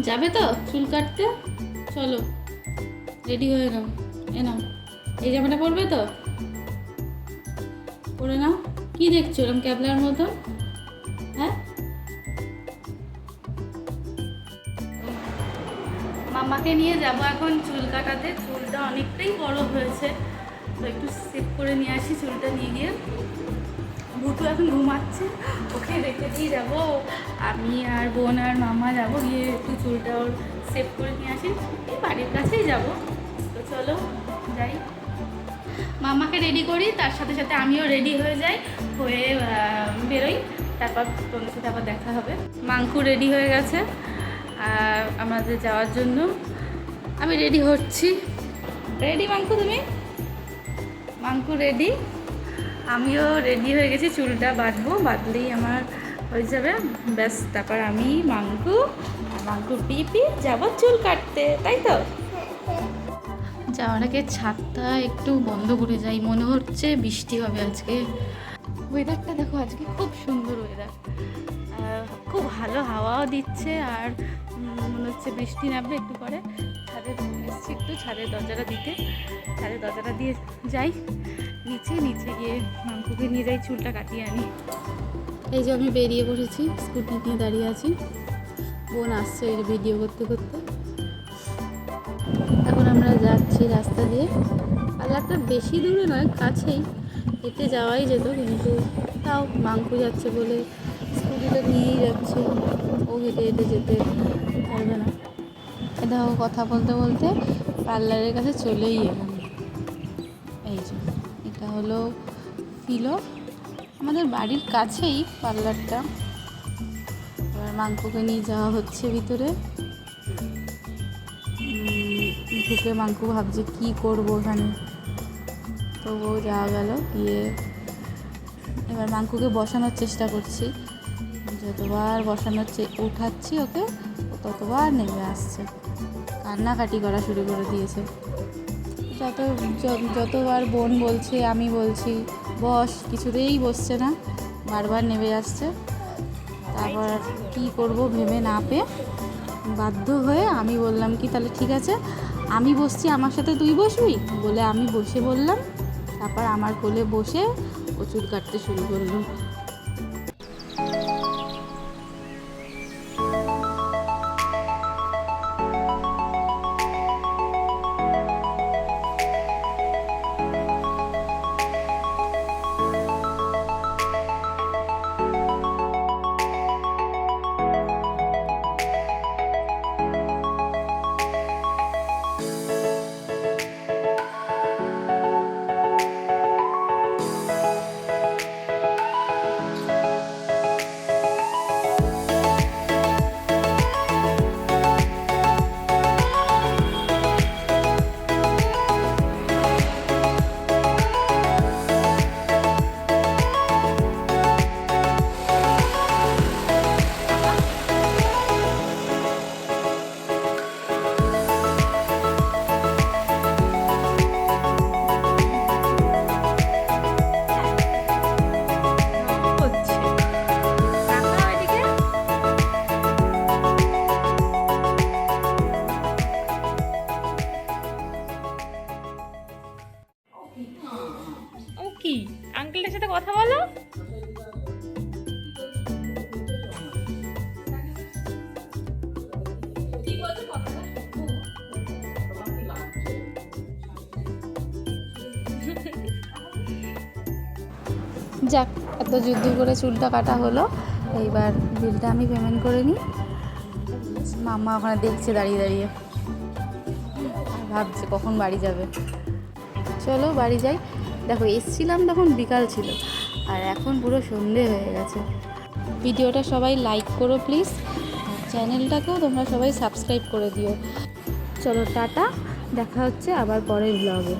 যাবে তো চুল কাটতে? চলো রেডি হয়ে নাও। নাও এই জামাটা পরবে তো? পরে নাও। কি দেখছো এরকম ক্যাবলার মতো? হ্যাঁ, মামাকে নিয়ে যাব এখন চুল কাটাতে। চুলটা অনেকটাই বড় হয়েছে, তো একটু সেট করে নিয়ে আসি চুলটা নিয়ে গিয়ে। ভুটু এখন ঘুমাচ্ছে, ওকে রেখে দিয়ে যাবো। আমি আর বোন আর মামা যাবো, গিয়ে একটু চুলটা ওর সেট করে নিয়ে আসি। এই বাড়ির কাছেই যাব, তো চলো যাই। মামাকে রেডি করি, তার সাথে সাথে আমিও রেডি হয়ে যাই, হয়ে বেরোই। তারপর তোমাদের সাথে আবার দেখা হবে। মাংকু রেডি হয়ে গেছে আমাদের যাওয়ার জন্য। আমি রেডি হচ্ছি। Ready Mongke? তুমি? মাংকু রেডি, আমিও রেডি হয়ে গেছি। চুলটা বাঁধবো, বাঁধলেই আমার হয়ে যাবে ব্যাস। তারপর আমি মাংকুর পিপি যাবো চুল কাটতে, তাই তো? যাওয়ার আগে ছাদটা একটু বন্ধ করে যাই, মনে হচ্ছে বৃষ্টি হবে আজকে। ওয়েদারটা দেখো, আজকে খুব সুন্দর ওয়েদার, খুব ভালো হাওয়াও দিচ্ছে, আর মনে হচ্ছে বৃষ্টি নামবে একটু পরে। ছাদে এসছি একটু ছাদের দরজাটা দিতে, ছাদের দরজাটা দিয়ে যাই নিচে গিয়ে মাংকুকে নিয়ে যাই, চুলটা কাটিয়ে আনি। এই যে আমি বেরিয়ে পড়েছি, স্কুটি নিয়ে দাঁড়িয়ে আছি, বোন আসছে এই ভিডিও করতে করতে। এখন আমরা যাচ্ছি রাস্তা দিয়ে। পার্লারটা বেশি দূরে নয়, কাছেই, হেঁটে যাওয়াই যেত, কিন্তু তাও মাংকু যাচ্ছে বলে স্কুটিটা নিয়েই যাচ্ছে, ও হেঁটে হেঁটে যেতে পারবে না। এটা কথা বলতে বলতে পার্লারের কাছে চলেই এলাম। এই যে এটা হলো ফিলো, আমাদের বাড়ির কাছেই পার্লারটা। এবার মাংকুকে নিয়ে যাওয়া হচ্ছে ভিতরে। ঢুকে মাংকু ভাবছে কি করব এখানে, তো ও যাওয়া গেল গিয়ে। এবার মাংকুকে বসানোর চেষ্টা করছি, যতবার উঠাচ্ছি ওকে, ও ততবার নেমে আসছে, কান্নাকাটি করা শুরু করে দিয়েছে। যতবার বোন বলছে, আমি বলছি বস, কিছুতেই বসছে না, বারবার নেমে যাচ্ছে। তারপর কি করব ভেবে না পেয়ে বাধ্য হয়ে আমি বললাম কি তাহলে ঠিক আছে, আমি বসছি, আমার সাথে তুই বসবি বলে আমি বসে বললাম। তারপর আমার কোলে বসে ও চুল কাটতে শুরু করলো। কি আঙ্কেলের সাথে কথা বলো। যাক, এত যুদ্ধ করে চুলটা কাটা হলো, এইবার বিলটা আমি পেমেন্ট করে নিই। মাম্মা ওখানে দেখছে দাঁড়িয়ে দাঁড়িয়ে, আর ভাবছে কখন বাড়ি যাবে। চলো বাড়ি যাই। দেখো এসছিলাম তখন বিকাল ছিল, আর এখন পুরো সন্ধে হয়ে গেছে। ভিডিওটা সবাই লাইক করো প্লিজ, চ্যানেলটাকেও তোমরা সবাই সাবস্ক্রাইব করে দিও। চলো টাটা, দেখা হচ্ছে আবার পরের ব্লগে।